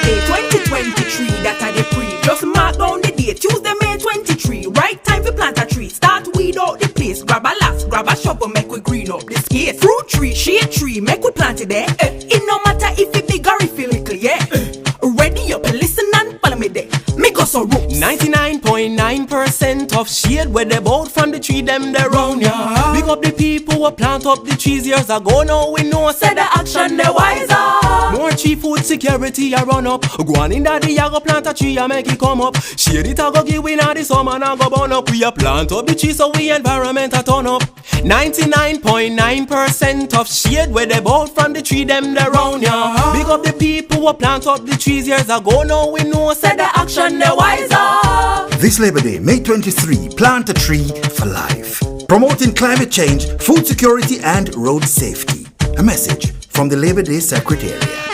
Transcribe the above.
Day 2023, that are the pre. Just mark down the date, Tuesday, May 23. Right time for plant a tree, start weed out the place. Grab a lass, grab a shovel, make we green up the space. Fruit tree, shade tree, make we plant it there. It no matter if it big or if it little, yeah. Ready up and listen and follow me there. Make us a ropes. 99.9% of shade where they bought from the tree, them they round ya. Big up the people who plant up the trees years ago. Now we know say the action they wiser. More tree food security a run up. Go on in that I go plant a tree and make it come up. Shade it a go give we now the summer and go burn up. We a plant up the tree so we environment a turn up. 99.9% of shade where they bought from the tree, them they round ya. Big up the people who plant up the trees years ago. Now we know say the action they wiser. This Labour Day, May 23, plant a tree for life. Promoting climate change, food security and road safety. A message from the Labour Day Secretariat.